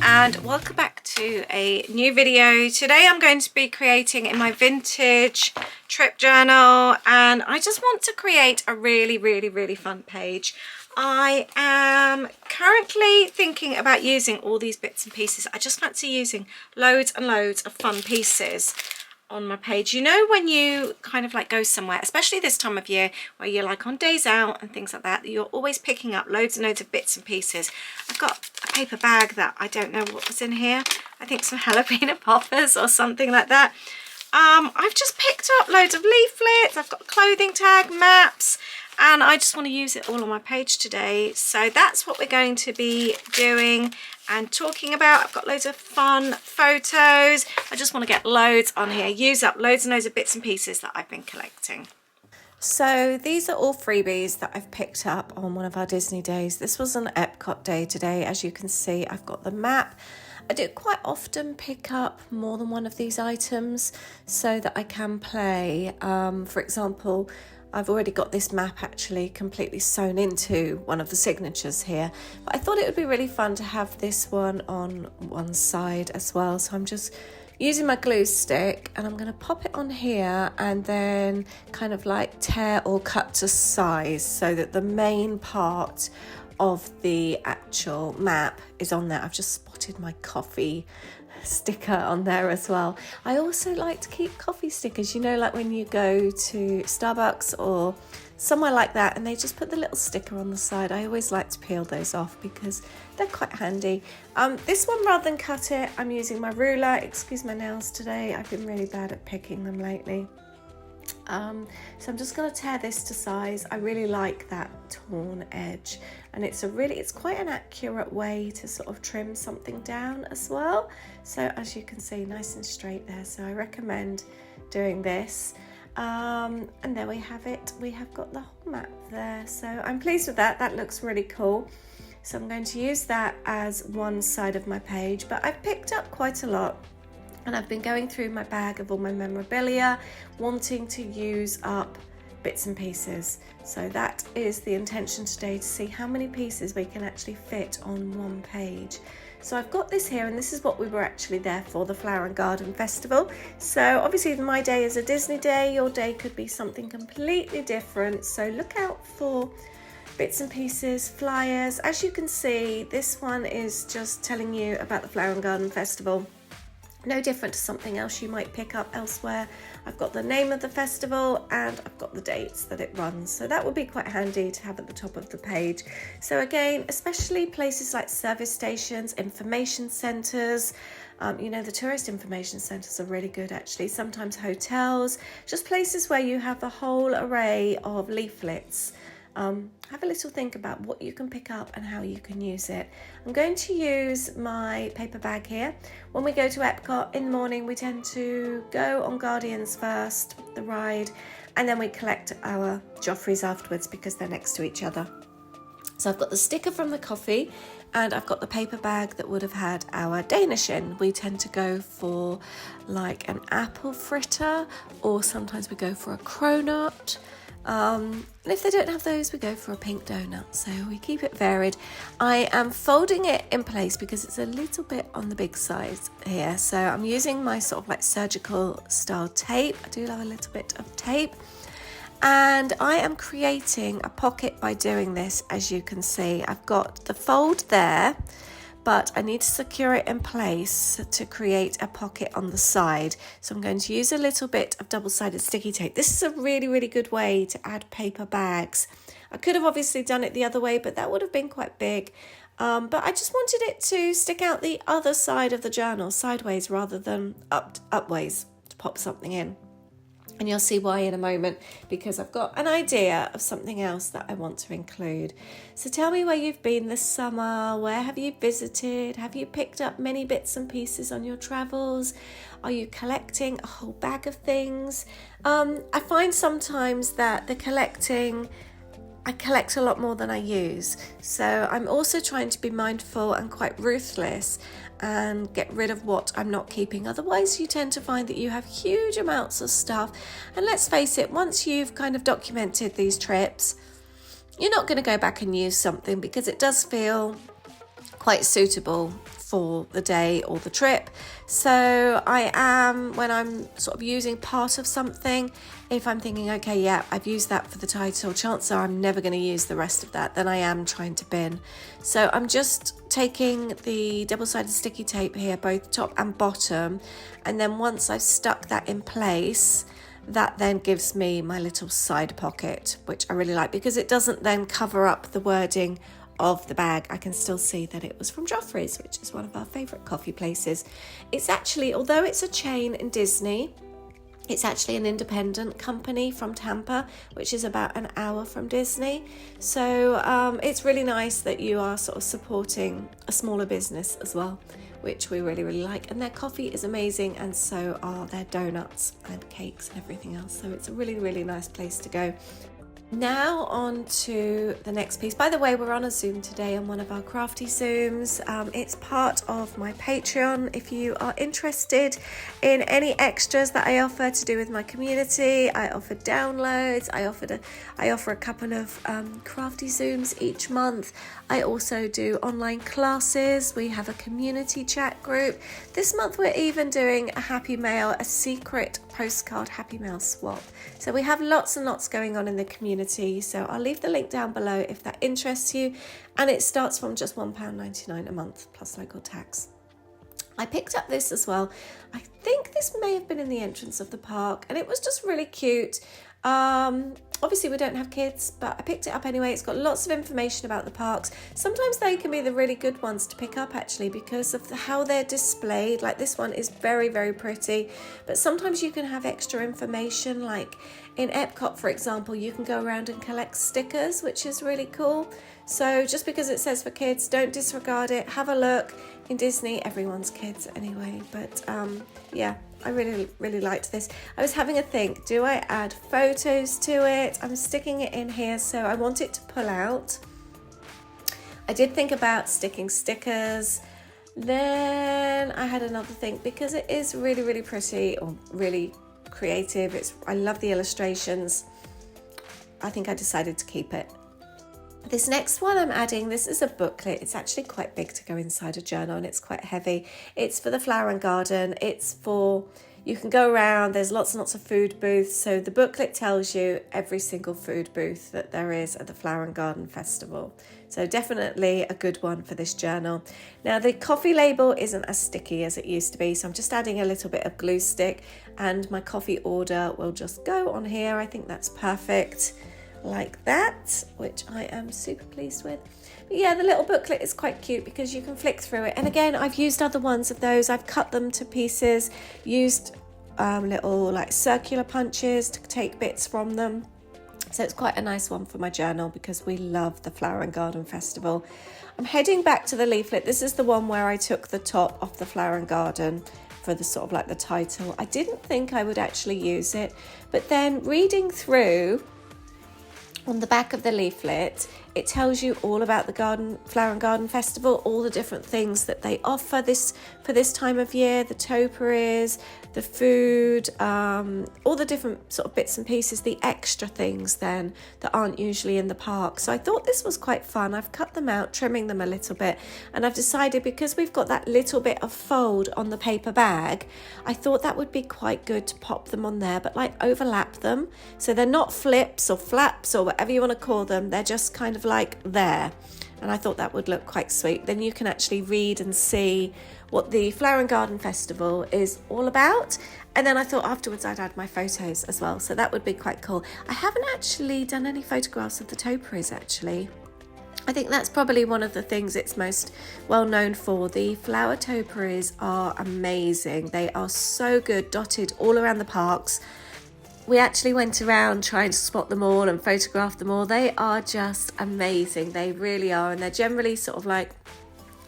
and welcome back to a new video. Today I'm going to be creating in my vintage trip journal, and I just want to create a really fun page. I am currently thinking about using all these bits and pieces. I just fancy using loads and loads of fun pieces on my page. You know, when you kind of like go somewhere, especially this time of year where you're like on days out and things like that, you're always picking up loads and loads of bits and pieces. I've got a paper bag that I don't know what was in here. I think some jalapeno poppers or something like that. I've just picked up loads of leaflets. I've got a clothing tag, maps, and I just want to use it all on my page today. So that's what we're going to be doing and talking about. I've got loads of fun photos. I just want to get loads on here, use up loads and loads of bits and pieces that I've been collecting. So these are all freebies that I've picked up on one of our Disney days. This was an Epcot day today. As you can see, I've got the map. I do quite often pick up more than one of these items so that I can play. For example, I've already got this map actually completely sewn into one of the signatures here, but I thought it would be really fun to have this one on one side as well. So I'm just using my glue stick and I'm going to pop it on here and then kind of like tear or cut to size so that the main part of the actual map is on there. I've just spotted my coffee sticker on there as well. I also like to keep coffee stickers, you know, like when you go to Starbucks or somewhere like that and they just put the little sticker on the side. I always like to peel those off because they're quite handy. This one, rather than cut it, I'm using my ruler. Excuse my nails today, I've been really bad at picking them lately. So I'm just going to tear this to size. I really like that torn edge, and it's quite an accurate way to sort of trim something down as well. So as you can see, nice and straight there. So I recommend doing this. And there we have it. We have got the whole map there. So I'm pleased with that. That looks really cool. So I'm going to use that as one side of my page, but I've picked up quite a lot. And I've been going through my bag of all my memorabilia, wanting to use up bits and pieces. So that is the intention today, to see how many pieces we can actually fit on one page. So I've got this here, and this is what we were actually there for, the Flower and Garden Festival. So obviously my day is a Disney day, your day could be something completely different. So look out for bits and pieces, flyers. As you can see, this one is just telling you about the Flower and Garden Festival. No different to something else you might pick up elsewhere. I've got the name of the festival and I've got the dates that it runs. So that would be quite handy to have at the top of the page. So again, especially places like service stations, information centres, you know, the tourist information centres are really good actually. Sometimes hotels, just places where you have the whole array of leaflets. Have a little think about what you can pick up and how you can use it. I'm going to use my paper bag here. When we go to Epcot in the morning, we tend to go on Guardians first, the ride, and then we collect our Joffreys afterwards because they're next to each other. So I've got the sticker from the coffee and I've got the paper bag that would have had our Danish in. We tend to go for like an apple fritter, or sometimes we go for a cronut. And if they don't have those, we go for a pink donut. So we keep it varied. I am folding it in place because it's a little bit on the big size here. So I'm using my sort of like surgical style tape. I do love a little bit of tape. And I am creating a pocket by doing this. As you can see, I've got the fold there, but I need to secure it in place to create a pocket on the side. So I'm going to use a little bit of double-sided sticky tape. This is a really good way to add paper bags. I could have obviously done it the other way, but that would have been quite big. But I just wanted it to stick out the other side of the journal, sideways rather than upways, to pop something in. And you'll see why in a moment, because I've got an idea of something else that I want to include. So tell me where you've been this summer. Where have you visited? Have you picked up many bits and pieces on your travels? Are you collecting a whole bag of things? I find sometimes that I collect a lot more than I use. So I'm also trying to be mindful and quite ruthless and get rid of what I'm not keeping. Otherwise, you tend to find that you have huge amounts of stuff. And let's face it, once you've kind of documented these trips, you're not going to go back and use something because it does feel quite suitable for the day or the trip. So I am, when I'm sort of using part of something, if I'm thinking, okay, yeah, I've used that for the title, chances are I'm never going to use the rest of that, then I am trying to bin. So I'm just taking the double-sided sticky tape here, both top and bottom, and then once I've stuck that in place, that then gives me my little side pocket, which I really like because it doesn't then cover up the wording of the bag. I can still see that it was from Joffrey's, which is one of our favourite coffee places. It's actually, although it's a chain in Disney, it's actually an independent company from Tampa, which is about an hour from Disney. So it's really nice that you are sort of supporting a smaller business as well, which we really, really like. And their coffee is amazing, and so are their donuts and cakes and everything else. So it's a really, really nice place to go. Now on to the next piece. By the way, we're on a Zoom today on one of our Crafty Zooms. It's part of my Patreon. If you are interested in any extras that I offer to do with my community, I offer downloads. I offer a couple of Crafty Zooms each month. I also do online classes. We have a community chat group. This month we're even doing a Happy Mail, a secret postcard Happy Mail swap. So we have lots and lots going on in the community. So I'll leave the link down below if that interests you. And it starts from just £1.99 a month plus local tax. I picked up this as well. I think this may have been in the entrance of the park, and it was just really cute. Obviously we don't have kids, but I picked it up anyway. It's got lots of information about the parks. Sometimes they can be the really good ones to pick up actually because of how they're displayed. Like this one is very, very pretty, but sometimes you can have extra information. Like in Epcot, for example, you can go around and collect stickers, which is really cool. So just because it says for kids, don't disregard it. Have a look. In Disney, everyone's kids anyway. But yeah, I really, really liked this. I was having a think, do I add photos to it? I'm sticking it in here, so I want it to pull out. I did think about sticking stickers. Then I had another think, because it is really, really pretty or really creative. I love the illustrations. I think I decided to keep it. This next one I'm adding, this is a booklet. It's actually quite big to go inside a journal, and it's quite heavy. It's for the flower and garden. It's for, you can go around, there's lots and lots of food booths. So the booklet tells you every single food booth that there is at the Flower and Garden Festival. So definitely a good one for this journal. Now the coffee label isn't as sticky as it used to be, so I'm just adding a little bit of glue stick, and my coffee order will just go on here. I think that's perfect. Like that, which I am super pleased with. But yeah, the little booklet is quite cute because you can flick through it. And again, I've used other ones of those. I've cut them to pieces, used little like circular punches to take bits from them. So it's quite a nice one for my journal because we love the Flower and Garden Festival. I'm heading back to the leaflet. This is the one where I took the top off the Flower and Garden for the sort of like the title. I didn't think I would actually use it, but then reading through, on the back of the leaflet, it tells you all about the Flower and Garden Festival, all the different things that they offer for this time of year, the topiaries, the food, all the different sort of bits and pieces, the extra things then that aren't usually in the park. So I thought this was quite fun. I've cut them out, trimming them a little bit, and I've decided because we've got that little bit of fold on the paper bag, I thought that would be quite good to pop them on there, but like overlap them. So they're not flips or flaps or whatever you want to call them. They're just kind of like there. And I thought that would look quite sweet. Then you can actually read and see what the Flower and Garden Festival is all about. And then I thought afterwards I'd add my photos as well. So that would be quite cool. I haven't actually done any photographs of the topiaries actually. I think that's probably one of the things it's most well known for. The flower topiaries are amazing. They are so good, dotted all around the parks. We actually went around trying to spot them all and photograph them all. They are just amazing. They really are. And they're generally sort of like,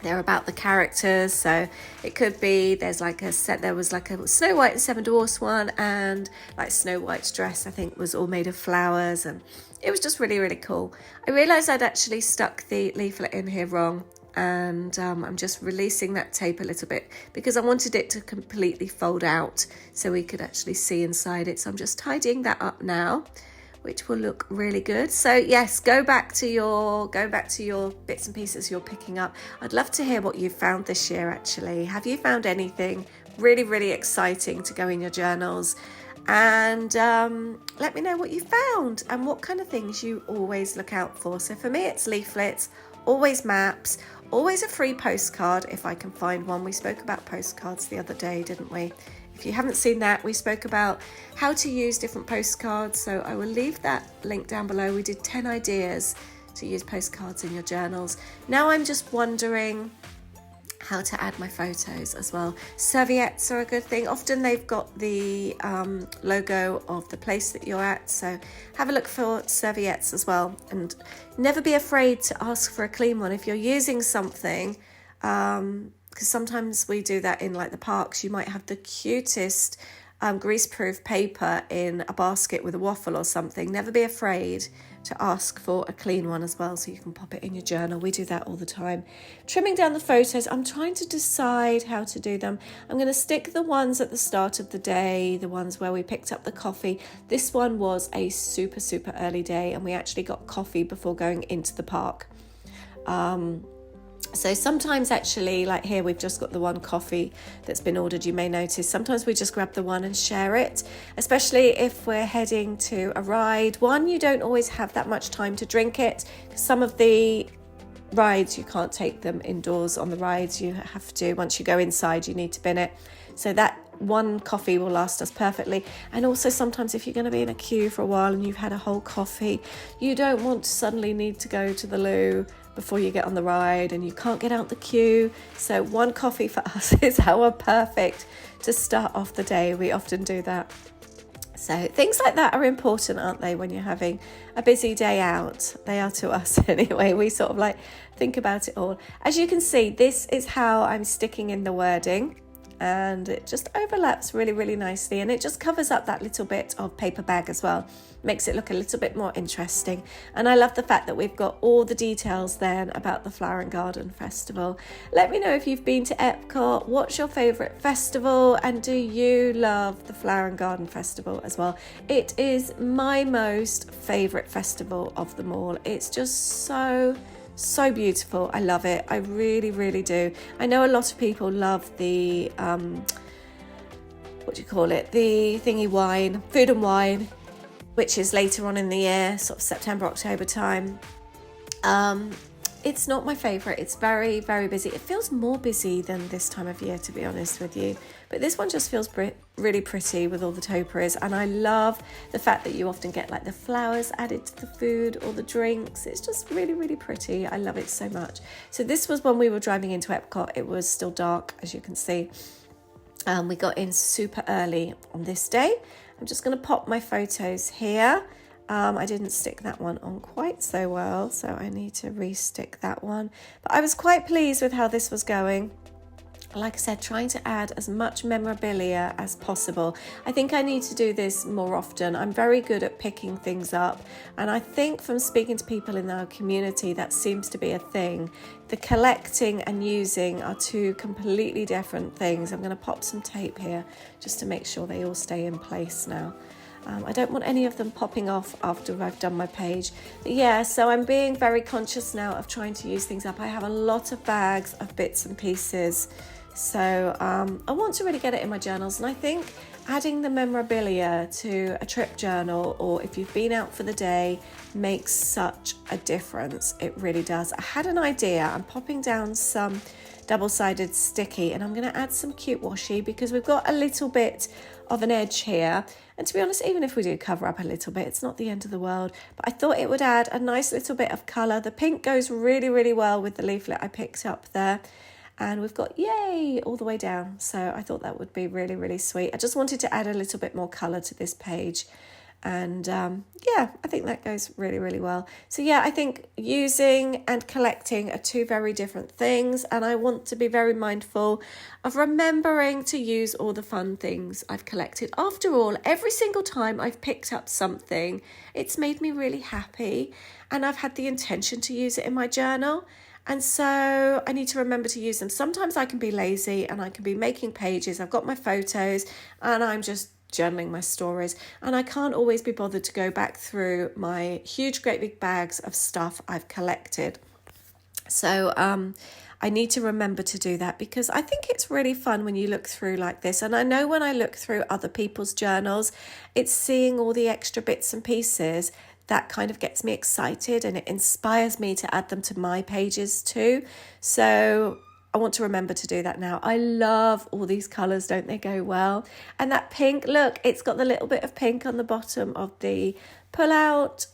they're about the characters. So it could be, there was like a Snow White and Seven Dwarfs one, and like Snow White's dress, I think, was all made of flowers. And it was just really, really cool. I realised I'd actually stuck the leaflet in here wrong. And I'm just releasing that tape a little bit because I wanted it to completely fold out so we could actually see inside it. So I'm just tidying that up now. which will look really good. So yes, go back to your bits and pieces you're picking up. I'd love to hear what you've found this year actually. Have you found anything really, really exciting to go in your journals? And let me know what you found and what kind of things you always look out for. So for me, it's leaflets, always maps, always a free postcard if I can find one. We spoke about postcards the other day, didn't we? If you haven't seen that, we spoke about how to use different postcards. So I will leave that link down below. We did 10 ideas to use postcards in your journals. Now I'm just wondering how to add my photos as well. Serviettes are a good thing. Often they've got the logo of the place that you're at, so have a look for serviettes as well, and never be afraid to ask for a clean one if you're using something, because sometimes we do that in like the parks. You might have the cutest greaseproof paper in a basket with a waffle or something. Never be afraid to ask for a clean one as well, so you can pop it in your journal. We do that all the time. Trimming down the photos, I'm trying to decide how to do them. I'm going to stick the ones at the start of the day, the ones where we picked up the coffee. This one was a super, super early day, and we actually got coffee before going into the park. So sometimes actually, like here, we've just got the one coffee that's been ordered. You may notice sometimes we just grab the one and share it, especially if we're heading to a ride. One, you don't always have that much time to drink it. Some of the rides, you can't take them indoors on the rides. You have to, once you go inside, you need to bin it. So that one coffee will last us perfectly. And also sometimes if you're going to be in a queue for a while and you've had a whole coffee, you don't want to suddenly need to go to the loo before you get on the ride and you can't get out the queue. So one coffee for us is our perfect to start off the day. We often do that. So things like that are important, aren't they, when you're having a busy day out? They are to us anyway. We sort of like think about it all. As you can see, this is how I'm sticking in the wording, and it just overlaps really, really nicely, and it just covers up that little bit of paper bag as well. Makes it look a little bit more interesting. And I love the fact that we've got all the details then about the Flower and Garden Festival. Let me know if you've been to Epcot. What's your favourite festival, and do you love the Flower and Garden Festival as well? It is my most favourite festival of them all. It's just so beautiful. I love it. I really, really do. I know a lot of people love the what do you call it, the thingy wine, food and wine, which is later on in the year, sort of September, October time. It's not my favourite. It's very, very busy. It feels more busy than this time of year, to be honest with you. But this one just feels really pretty with all the topiaries. And I love the fact that you often get like the flowers added to the food or the drinks. It's just really, really pretty. I love it so much. So this was when we were driving into Epcot. It was still dark, as you can see. We got in super early on this day. I'm just going to pop my photos here. I didn't stick that one on quite so well, so I need to re-stick that one. But I was quite pleased with how this was going. Like I said, trying to add as much memorabilia as possible. I think I need to do this more often. I'm very good at picking things up, and I think from speaking to people in our community, that seems to be a thing. The collecting and using are two completely different things. I'm going to pop some tape here just to make sure they all stay in place now. I don't want any of them popping off after I've done my page. But yeah, so I'm being very conscious now of trying to use things up. I have a lot of bags of bits and pieces. So I want to really get it in my journals. And I think adding the memorabilia to a trip journal, or if you've been out for the day, makes such a difference. It really does. I had an idea. I'm popping down some double-sided sticky, and I'm going to add some cute washi because we've got a little bit of an edge here. And to be honest, even if we do cover up a little bit, it's not the end of the world. But I thought it would add a nice little bit of colour. The pink goes really, really well with the leaflet I picked up there. And we've got yay all the way down. So I thought that would be really, really sweet. I just wanted to add a little bit more colour to this page. And yeah, I think that goes really, really well. So yeah, I think using and collecting are two very different things. And I want to be very mindful of remembering to use all the fun things I've collected. After all, every single time I've picked up something, it's made me really happy. And I've had the intention to use it in my journal. And so I need to remember to use them. Sometimes I can be lazy and I can be making pages. I've got my photos and I'm just journaling my stories, and I can't always be bothered to go back through my huge great big bags of stuff I've collected. So I need to remember to do that, because I think it's really fun when you look through like this. And I know when I look through other people's journals, it's seeing all the extra bits and pieces that kind of gets me excited, and it inspires me to add them to my pages too. So I want to remember to do that now. I love all these colours, don't they go well? And that pink, look, it's got the little bit of pink on the bottom of the pull out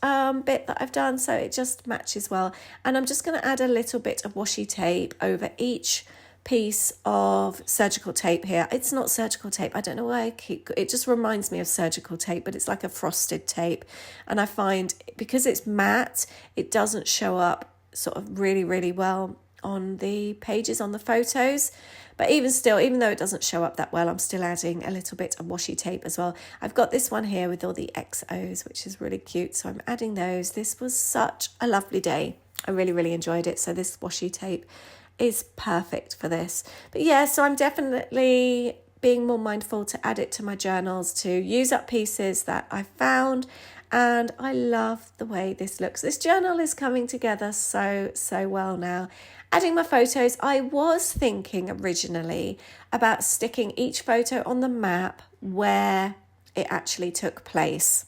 bit that I've done, so it just matches well. And I'm just going to add a little bit of washi tape over each piece of surgical tape here. It's not surgical tape, I don't know why it just reminds me of surgical tape, but it's like a frosted tape, and I find because it's matte, it doesn't show up sort of really well on the pages on the photos. But even still, even though it doesn't show up that well, I'm still adding a little bit of washi tape as well. I've got this one here with all the XOs, which is really cute, so I'm adding those. This was such a lovely day. I really enjoyed it, so this washi tape is perfect for this. But yeah, so I'm definitely being more mindful to add it to my journals, to use up pieces that I found. And I love the way this looks. This journal is coming together so well now. Adding my photos, I was thinking originally about sticking each photo on the map where it actually took place.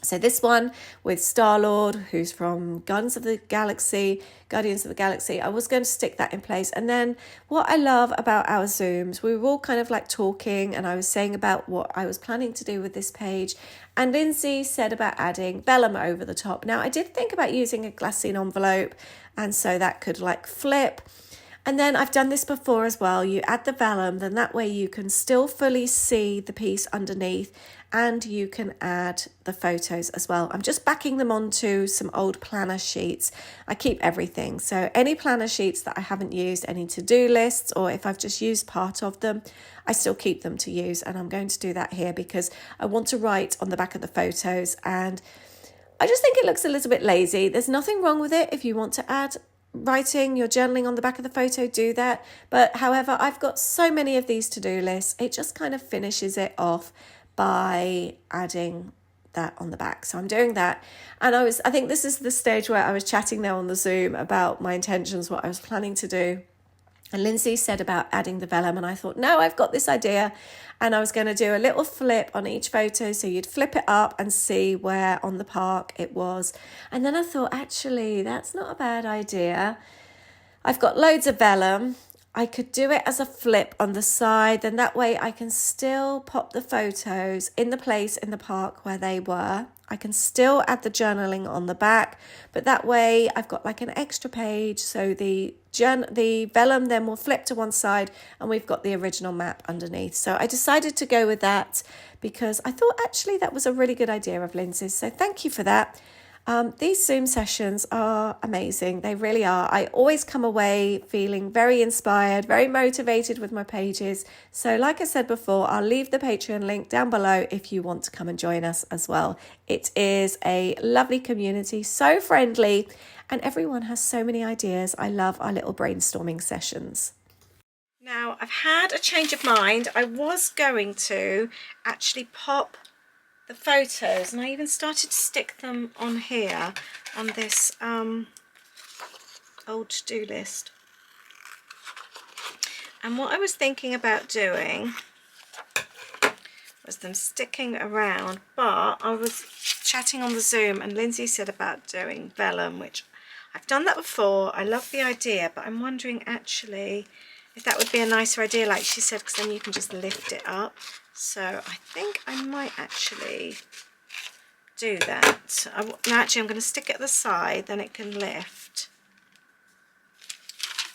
So this one with Star-Lord, who's from Guardians of the Galaxy, I was going to stick that in place. And then what I love about our Zooms, we were all kind of like talking, and I was saying about what I was planning to do with this page. And Lindsay said about adding vellum over the top. Now, I did think about using a glassine envelope, and so that could like flip. And then I've done this before as well. You add the vellum, then that way you can still fully see the piece underneath, and you can add the photos as well. I'm just backing them onto some old planner sheets. I keep everything. So any planner sheets that I haven't used, any to-do lists, or if I've just used part of them, I still keep them to use. And I'm going to do that here because I want to write on the back of the photos, and I just think it looks a little bit lazy. There's nothing wrong with it. If you want to add writing, your journaling on the back of the photo, do that. But however, I've got so many of these to-do lists, it just kind of finishes it off by adding that on the back. So I'm doing that. And I think this is the stage where I was chatting there on the Zoom about my intentions, what I was planning to do. And Lindsay said about adding the vellum, and I thought, no, I've got this idea. And I was going to do a little flip on each photo, so you'd flip it up and see where on the park it was. And then I thought, actually, that's not a bad idea. I've got loads of vellum. I could do it as a flip on the side, then that way I can still pop the photos in the place in the park where they were. I can still add the journaling on the back, but that way I've got like an extra page, so the vellum then will flip to one side and we've got the original map underneath. So I decided to go with that because I thought actually that was a really good idea of Lindsay's, so thank you for that. These Zoom sessions are amazing. They really are. I always come away feeling very inspired, very motivated with my pages. So like I said before, I'll leave the Patreon link down below if you want to come and join us as well. It is a lovely community, so friendly, and everyone has so many ideas. I love our little brainstorming sessions. Now, I've had a change of mind. I was going to actually pop the photos, and I even started to stick them on here on this old to-do list. And what I was thinking about doing was them sticking around, but I was chatting on the Zoom and Lindsay said about doing vellum, which I've done that before. I love the idea, but I'm wondering actually if that would be a nicer idea, like she said, because then you can just lift it up. So I think I might actually do that. Actually, I'm going to stick it at the side, then it can lift.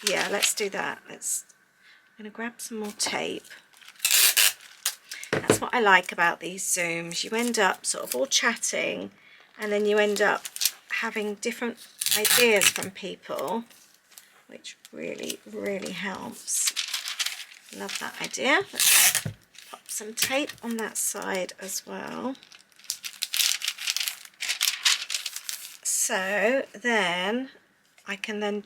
Yeah, let's do that. I'm going to grab some more tape. That's what I like about these Zooms. You end up sort of all chatting, and then you end up having different ideas from people, which really helps. Love that idea. Let's pop some tape on that side as well. So then I can then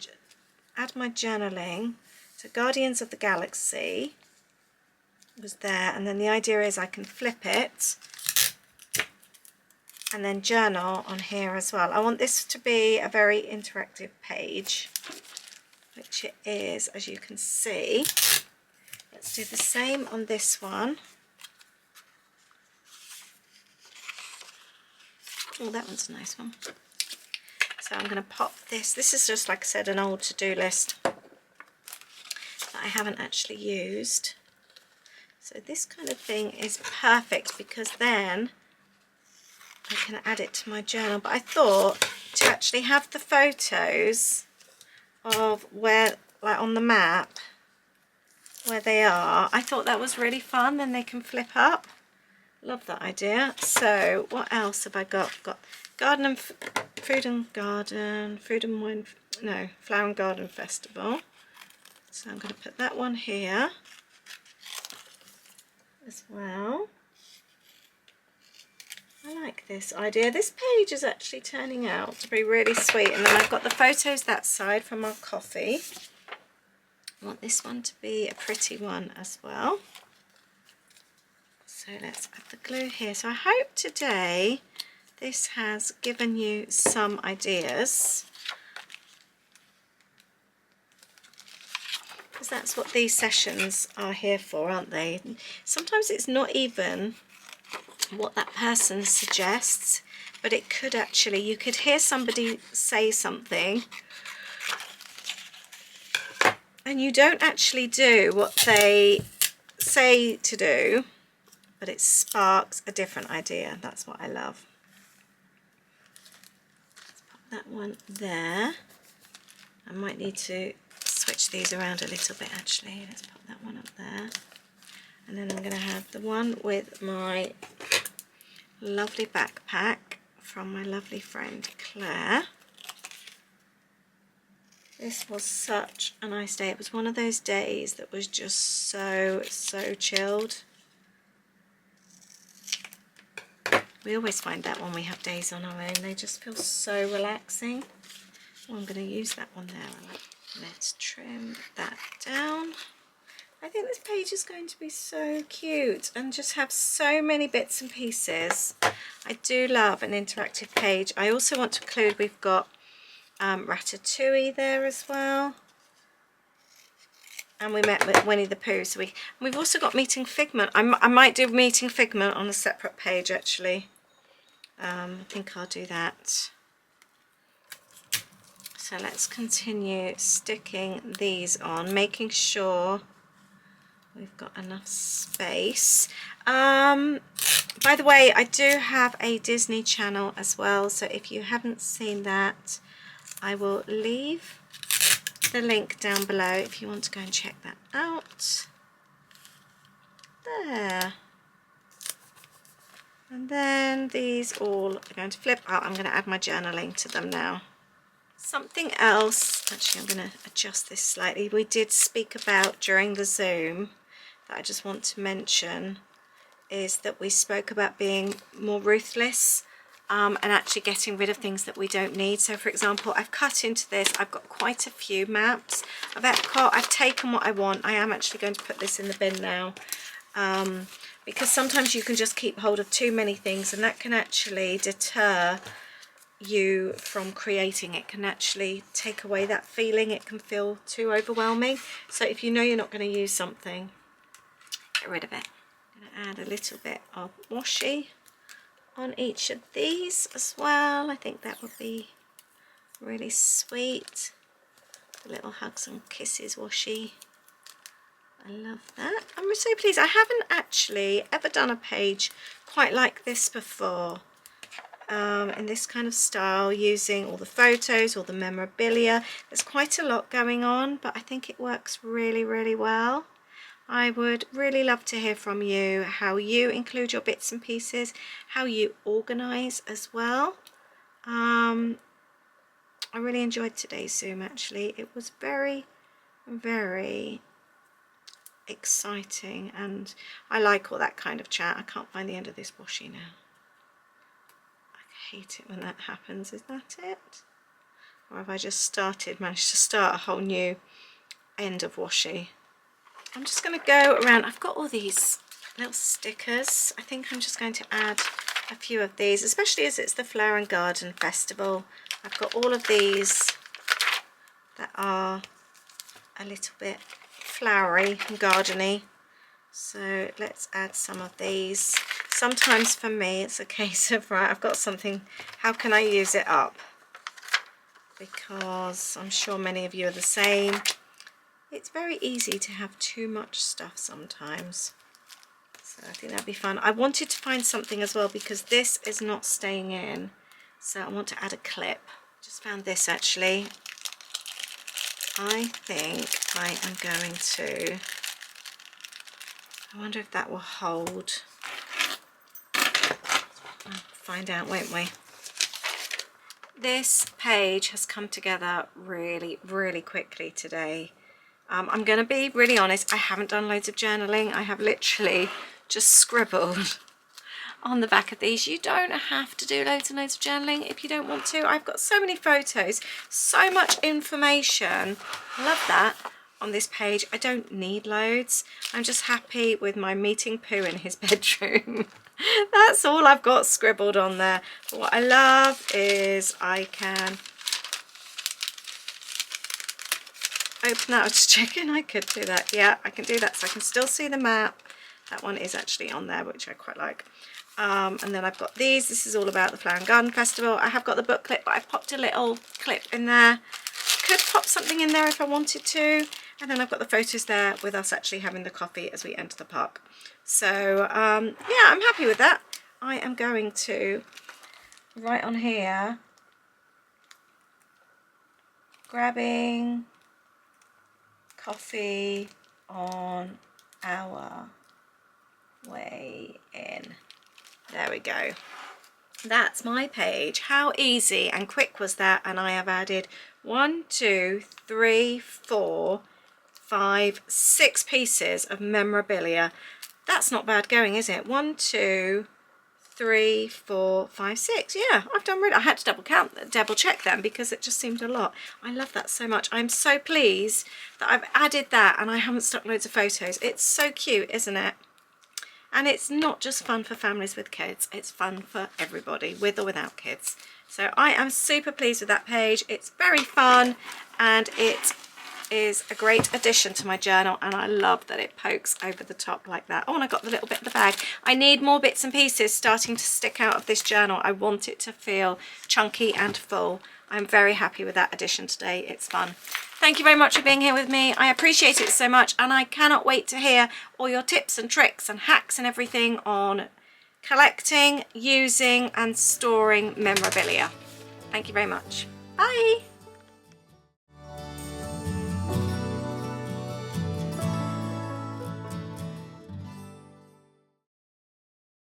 add my journaling to Guardians of the Galaxy. was there, and then the idea is I can flip it and then journal on here as well. I want this to be a very interactive page, which it is, as you can see. Let's do the same on this one. Oh, that one's a nice one. So I'm going to pop this. This is just, like I said, an old to-do list that I haven't actually used. So this kind of thing is perfect because then I can add it to my journal. But I thought to actually have the photos of where, like on the map, where they are, I thought that was really fun. Then they can flip up. Love that idea. So what else have I got? I've got garden and food and garden, food and wine, no, flower and garden festival. So I'm going to put that one here as well. I like this idea. This page is actually turning out to be really sweet. And then I've got the photos that side from our coffee. I want this one to be a pretty one as well. So let's add the glue here. So I hope today this has given you some ideas, because that's what these sessions are here for, aren't they? Sometimes it's not even what that person suggests, but it could actually, you could hear somebody say something and you don't actually do what they say to do, but it sparks a different idea. That's what I love. Let's pop that one there. I might need to switch these around a little bit actually. Let's pop that one up there. And then I'm going to have the one with my lovely backpack from my lovely friend Claire. This was such a nice day. It was one of those days that was just so chilled. We always find that when we have days on our own, they just feel so relaxing. Oh, I'm going to use that one there. Let's trim that down. I think this page is going to be so cute and just have so many bits and pieces. I do love an interactive page. I also want to include, we've got Ratatouille there as well. And we met with Winnie the Pooh. So we've also got Meeting Figment. I might do Meeting Figment on a separate page actually. I think I'll do that. So let's continue sticking these on, making sure we've got enough space. By the way, I do have a Disney channel as well, so if you haven't seen that, I will leave the link down below if you want to go and check that out. There. And then these all are going to flip out. I'm going to add my journaling to them now. Something else, actually I'm going to adjust this slightly, we did speak about during the Zoom that I just want to mention is that we spoke about being more ruthless and actually getting rid of things that we don't need. So for example, I've cut into this, I've got quite a few maps of Epcot. I've taken what I want. I am actually going to put this in the bin now because sometimes you can just keep hold of too many things and that can actually deter you from creating. It can actually take away that feeling. It can feel too overwhelming. So if you know you're not going to use something, get rid of it. I'm going to add a little bit of washi on each of these as well. I think that would be really sweet. The little hugs and kisses washi. I love that. I'm so pleased. I haven't actually ever done a page quite like this before. In this kind of style, using all the photos, all the memorabilia. There's quite a lot going on, but I think it works really well. I would really love to hear from you how you include your bits and pieces, how you organize as well. I really enjoyed today's Zoom actually. It was very exciting and I like all that kind of chat. I can't find the end of this washi now. I hate it when that happens. Is that it? Or have I just managed to start a whole new end of washi? I'm just going to go around. I've got all these little stickers. I think I'm just going to add a few of these, especially as it's the Flower and Garden Festival. I've got all of these that are a little bit flowery and gardeny. So let's add some of these. Sometimes for me it's a case of, right, I've got something, how can I use it up? Because I'm sure many of you are the same. It's very easy to have too much stuff sometimes. So I think that'd be fun. I wanted to find something as well because this is not staying in. So I want to add a clip. Just found this actually. I think I am going to, I wonder if that will hold. We'll find out, won't we? This page has come together really, really quickly today. I'm going to be really honest, I haven't done loads of journaling. I have literally just scribbled on the back of these. You don't have to do loads and loads of journaling if you don't want to. I've got so many photos, so much information. I love that on this page. I don't need loads. I'm just happy with my meeting Pooh in his bedroom. That's all I've got scribbled on there. But what I love is I can open that. I was just checking I could do that. Yeah, I can do that, so I can still see the map. That one is actually on there, which I quite like. And then I've got these. This is all about the Flower and Garden Festival. I have got the booklet, but I've popped a little clip in there. Could pop something in there if I wanted to. And then I've got the photos there with us actually having the coffee as we enter the park. So yeah, I'm happy with that. I am going to write on here, grabbing coffee on our way in. There we go. That's my page. How easy and quick was that? And I have added 1, 2, 3, 4, 5, 6 pieces of memorabilia. That's not bad going, is it? 1, 2, 3, 4, 5, 6. Yeah, I've done really. I had to double check them because it just seemed a lot. I love that so much. I'm so pleased that I've added that and I haven't stuck loads of photos. It's so cute, isn't it? And it's not just fun for families with kids, it's fun for everybody, with or without kids. So I am super pleased with that page. It's very fun and it is a great addition to my journal, and I love that it pokes over the top like that. Oh, and I got the little bit of the bag. I need more bits and pieces starting to stick out of this journal. I want it to feel chunky and full. I'm very happy with that addition today. It's fun. Thank you very much for being here with me. I appreciate it so much, and I cannot wait to hear all your tips and tricks and hacks and everything on collecting, using and storing memorabilia. Thank you very much. Bye.